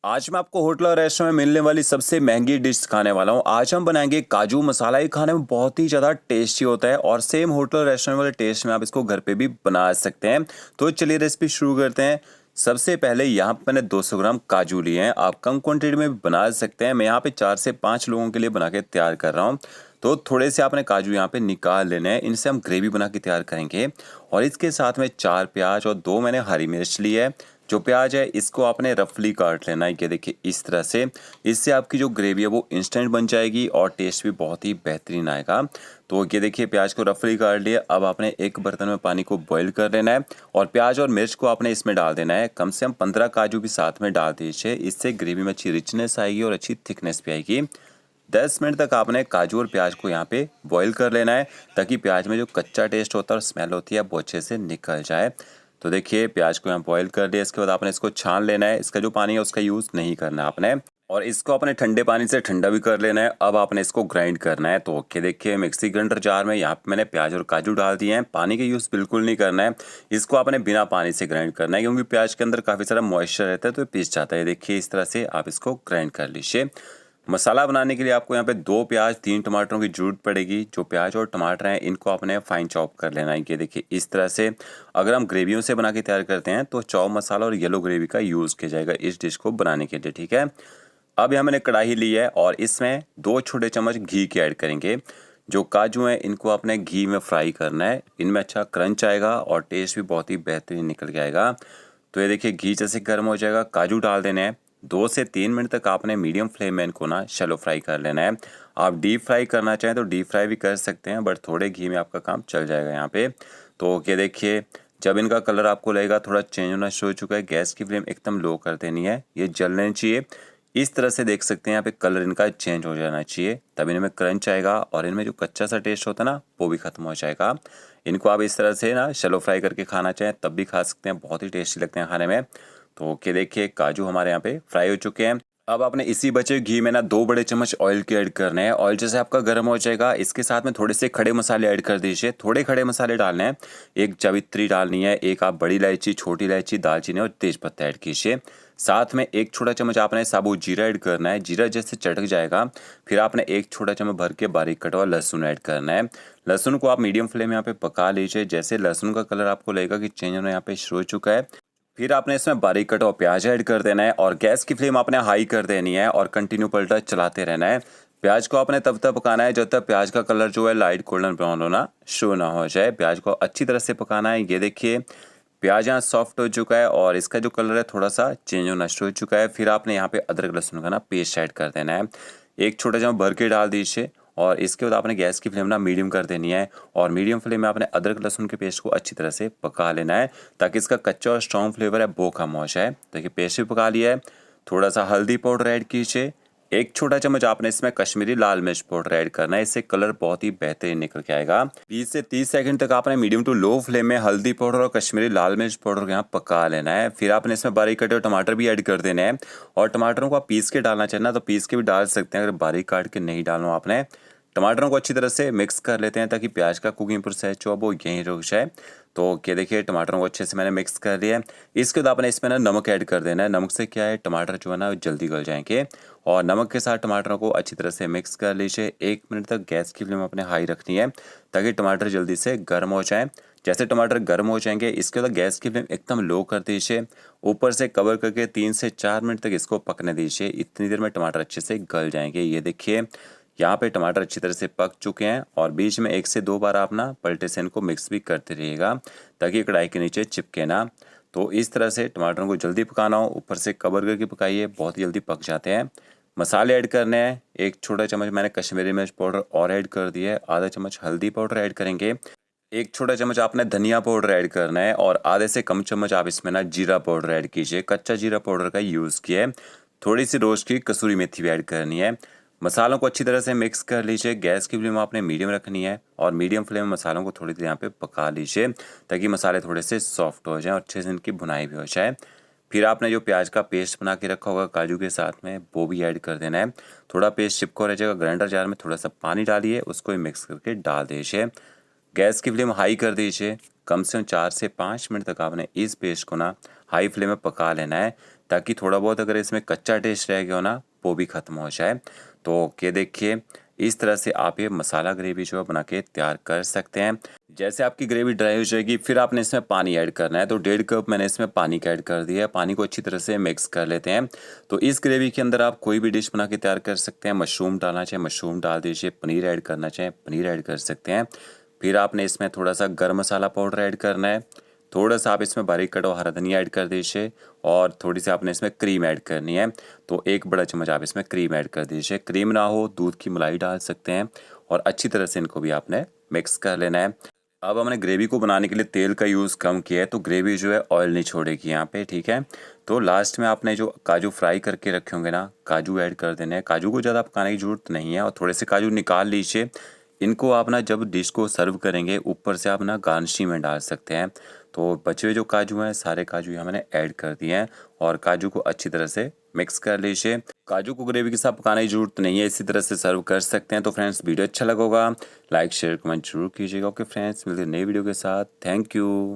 आज मैं आपको होटल और रेस्टोरेंट में मिलने वाली सबसे महंगी डिश सिखाने वाला हूँ। आज हम बनाएंगे काजू मसाला। ये खाने में बहुत ही ज़्यादा टेस्टी होता है और सेम होटल और रेस्टोरेंट वाले टेस्ट में आप इसको घर पे भी बना सकते हैं। तो चलिए रेसिपी शुरू करते हैं। सबसे पहले यहाँ पे मैंने 200 ग्राम काजू लिए हैं। आप कम क्वांटिटी में भी बना सकते हैं। मैं यहाँ पे 4 से 5 लोगों के लिए बना के तैयार कर रहा हूँ। तो थोड़े से आपने काजू यहाँ पे निकाल लेने हैं। इनसे हम ग्रेवी बना के तैयार करेंगे। और इसके साथ में 4 प्याज और 2 मैंने हरी मिर्च ली है। जो प्याज है इसको आपने रफली काट लेना है। ये देखिए इस तरह से। इससे आपकी जो ग्रेवी है वो इंस्टेंट बन जाएगी और टेस्ट भी बहुत ही बेहतरीन आएगा। तो ये देखिए प्याज को रफली काट लिया। अब आपने एक बर्तन में पानी को बॉईल कर लेना है और प्याज और मिर्च को आपने इसमें डाल देना है। कम से कम 15 काजू भी साथ में डाल दीजिए। इससे ग्रेवी में अच्छी रिचनेस आएगी और अच्छी थिकनेस भी आएगी। 10 मिनट तक आपने काजू और प्याज को यहाँ पे बॉईल कर लेना है ताकि प्याज में जो कच्चा टेस्ट होता है और स्मेल होती है वो अच्छे से निकल जाए। तो देखिए प्याज को यहाँ बॉईल कर दिया। इसके बाद आपने इसको छान लेना है। इसका जो पानी है उसका यूज़ नहीं करना आपने। और इसको अपने ठंडे पानी से ठंडा भी कर लेना है। अब आपने इसको ग्राइंड करना है। तो ओके देखिए मिक्सी ग्राइंडर जार में यहाँ पे मैंने प्याज और काजू डाल दिए हैं। पानी का यूज़ बिल्कुल नहीं करना है। इसको आपने बिना पानी से ग्राइंड करना है क्योंकि प्याज के अंदर काफ़ी सारा मॉइस्चर रहता है तो ये पिस जाता है। देखिए इस तरह से आप इसको ग्राइंड कर लीजिए। मसाला बनाने के लिए आपको यहाँ पे 2 प्याज 3 टमाटरों की जरूरत पड़ेगी। जो प्याज और टमाटर हैं इनको आपने फाइन चॉप कर लेना है। ये देखिए इस तरह से। अगर हम ग्रेवियों से बना के तैयार करते हैं तो चॉप मसाला और येलो ग्रेवी का यूज़ किया जाएगा इस डिश को बनाने के लिए, ठीक है। अब यहाँ मैंने कढ़ाई ली है और इसमें 2 छोटे चम्मच घी के ऐड करेंगे। जो काजू हैं इनको आपने घी में फ्राई करना है। इनमें अच्छा क्रंच आएगा और टेस्ट भी बहुत ही बेहतरीन निकल के आएगा। तो ये देखिए घी जैसे गर्म हो जाएगा काजू डाल देने हैं। 2 से 3 मिनट तक आपने मीडियम फ्लेम में इनको ना शैलो फ्राई कर लेना है। आप डीप फ्राई करना चाहें तो डीप फ्राई भी कर सकते हैं बट थोड़े घी में आपका काम चल जाएगा यहाँ पे। तो ये देखिए जब इनका कलर आपको लगेगा थोड़ा चेंज होना शुरू हो चुका है, गैस की फ्लेम एकदम लो कर देनी है। ये जलने चाहिए। इस तरह से देख सकते हैं यहाँ पे कलर इनका चेंज हो जाना चाहिए तब इनमें क्रंच आएगा और इनमें जो कच्चा सा टेस्ट होता है ना वो भी खत्म हो जाएगा। इनको आप इस तरह से ना शैलो फ्राई करके खाना चाहें तब भी खा सकते हैं। बहुत ही टेस्टी लगते हैं खाने में। तो ओके देखिए काजू हमारे यहाँ पे फ्राई हो चुके हैं। अब आपने इसी बचे घी में ना 2 बड़े चम्मच ऑयल के ऐड करने हैं। ऑयल जैसे आपका गर्म हो जाएगा इसके साथ में थोड़े से खड़े मसाले ऐड कर दीजिए। थोड़े खड़े मसाले डालने हैं। एक जावित्री डालनी है, एक आप बड़ी इलायची छोटी इलायची दालचीनी और तेजपत्ता ऐड कीजिए। साथ में 1 छोटा चम्मच आपने साबुत जीरा ऐड करना है। जीरा जैसे चटक जाएगा फिर आपने 1 छोटा चम्मच भर के बारीक कटा हुआ लहसुन ऐड करना है। लहसुन को आप मीडियम फ्लेम में यहाँ पे पका लीजिए। जैसे लहसुन का कलर आपको लगेगा कि चेंज होना यहाँ पे शुरू हो चुका है फिर आपने इसमें बारीक कटा हुआ प्याज ऐड कर देना है और गैस की फ्लेम आपने हाई कर देनी है और कंटिन्यू पलटा चलाते रहना है। प्याज को आपने तब तक पकाना है जब तक प्याज का कलर जो है लाइट गोल्डन ब्राउन होना शुरू ना हो जाए। प्याज को अच्छी तरह से पकाना है। ये देखिए प्याज यहाँ सॉफ्ट हो चुका है और इसका जो कलर है थोड़ा सा चेंज होना शुरू हो चुका है। फिर आपने यहाँ पे अदरक लहसुन का ना पेस्ट ऐड कर देना है। 1 छोटा चम्मच भर के डाल दीजिए और इसके बाद आपने गैस की फ्लेम ना मीडियम कर देनी है और मीडियम फ्लेम में आपने अदरक लहसुन के पेस्ट को अच्छी तरह से पका लेना है ताकि इसका कच्चा और स्ट्रॉन्ग फ्लेवर है वो कम हो जाए। देखिए पेस्ट भी पका लिया है। थोड़ा सा हल्दी पाउडर ऐड कीजिए। 1 छोटा चम्मच आपने इसमें कश्मीरी लाल मिर्च पाउडर ऐड करना है। इससे कलर बहुत ही बेहतरीन निकल के आएगा। 20 से 30 सेकंड तक आपने मीडियम टू लो फ्लेम में हल्दी पाउडर और कश्मीरी लाल मिर्च पाउडर को यहाँ पका लेना है। फिर आपने इसमें बारीक कटे हुए टमाटर भी ऐड कर देने हैं और टमाटरों को आप पीस के डालना चाहें ना तो पीस के भी डाल सकते हैं। अगर बारीक काट के नहीं डालना आपने टमाटरों को अच्छी तरह से मिक्स कर लेते हैं ताकि प्याज का कुकिंग प्रोसेस जो है वो यहीं रुक जाए। तो ये देखिए टमाटरों को अच्छे से मैंने मिक्स कर लिया है। इसके बाद आपने इसमें ना नमक ऐड कर देना है। नमक से क्या है टमाटर जो है ना जल्दी गल जाएंगे और नमक के साथ टमाटरों को अच्छी तरह से मिक्स कर लीजिए। 1 मिनट तक गैस की फ्लेम अपने हाई रखनी है ताकि टमाटर जल्दी से गर्म हो जाए। जैसे टमाटर गर्म हो जाएंगे इसके बाद गैस की फ्लेम एकदम लो कर दीजिए। ऊपर से कवर करके 3 से 4 मिनट तक इसको पकने दीजिए। इतनी देर में टमाटर अच्छे से गल जाएंगे। ये देखिए यहाँ पे टमाटर अच्छी तरह से पक चुके हैं और बीच में 1 से 2 बार आप ना पलटे से इनको मिक्स भी करते रहिएगा ताकि कढ़ाई के नीचे चिपके ना। तो इस तरह से टमाटरों को जल्दी पकाना हो ऊपर से कवर करके पकाइए, बहुत ही जल्दी पक जाते हैं। मसाले ऐड करने हैं। 1 छोटा चम्मच मैंने कश्मीरी मिर्च पाउडर और ऐड कर दिया है। आधा चम्मच हल्दी पाउडर ऐड करेंगे। 1 छोटा चम्मच आपने धनिया पाउडर ऐड करना है और आधे से कम चम्मच आप इसमें ना जीरा पाउडर ऐड कीजिए। कच्चा जीरा पाउडर का यूज़ किया है। थोड़ी सी रोस्ट की कसूरी मेथी भी ऐड करनी है। मसालों को अच्छी तरह से मिक्स कर लीजिए। गैस की फ्लेम आपने मीडियम रखनी है और मीडियम फ्लेम में मसालों को थोड़ी देर यहाँ पे पका लीजिए ताकि मसाले थोड़े से सॉफ्ट हो जाएं और अच्छे से इनकी भुनाई भी हो जाए। फिर आपने जो प्याज का पेस्ट बना के रखा होगा काजू के साथ में वो भी ऐड कर देना है। थोड़ा पेस्ट चिपको रह जाएगा। ग्राइंडर जार में थोड़ा सा पानी डालिए उसको मिक्स करके डाल दीजिए। गैस की फ्लेम हाई कर दीजिए। कम से कम 4 से 5 मिनट तक आपने इस पेस्ट को ना हाई फ्लेम में पका लेना है ताकि थोड़ा बहुत अगर इसमें कच्चा टेस्ट रह गया हो ना वो भी ख़त्म हो जाए। तो ये देखिए इस तरह से आप ये मसाला ग्रेवी जो है बना के तैयार कर सकते हैं। जैसे आपकी ग्रेवी ड्राई हो जाएगी फिर आपने इसमें पानी ऐड करना है। तो 1.5 कप मैंने इसमें पानी का ऐड कर दिया है। पानी को अच्छी तरह से मिक्स कर लेते हैं। तो इस ग्रेवी के अंदर आप कोई भी डिश बना के तैयार कर सकते हैं। मशरूम डालना चाहे मशरूम डाल दीजिए, पनीर ऐड करना चाहे पनीर ऐड कर सकते हैं। फिर आपने इसमें थोड़ा सा गर्म मसाला पाउडर ऐड करना है। थोड़ा सा आप इसमें बारीक कटा हुआ हरा धनिया ऐड कर दीजिए और थोड़ी सी आपने इसमें क्रीम ऐड करनी है। तो 1 बड़ा चम्मच आप इसमें क्रीम ऐड कर दीजिए। क्रीम ना हो दूध की मलाई डाल सकते हैं और अच्छी तरह से इनको भी आपने मिक्स कर लेना है। अब हमने ग्रेवी को बनाने के लिए तेल का यूज़ कम किया है तो ग्रेवी जो है ऑयल नहीं छोड़ेगी यहाँ पे, ठीक है। तो लास्ट में आपने जो काजू फ्राई करके रखे होंगे ना, काजू ऐड कर देने हैं। काजू को ज़्यादा पकाने की ज़रूरत नहीं है और थोड़े से काजू निकाल लीजिए। इनको आप ना जब डिश को सर्व करेंगे ऊपर से आप ना गार्निशिंग में डाल सकते हैं। तो बचे हुए जो काजू हैं सारे काजू यहाँ मैंने ऐड कर दिए हैं और काजू को अच्छी तरह से मिक्स कर लीजिए। काजू को ग्रेवी के साथ पकाने की ज़रूरत नहीं है, इसी तरह से सर्व कर सकते हैं। तो फ्रेंड्स वीडियो अच्छा लगा होगा लाइक शेयर कमेंट जरूर कीजिएगा। ओके फ्रेंड्स, मिलते हैं नई वीडियो के साथ। Thank you.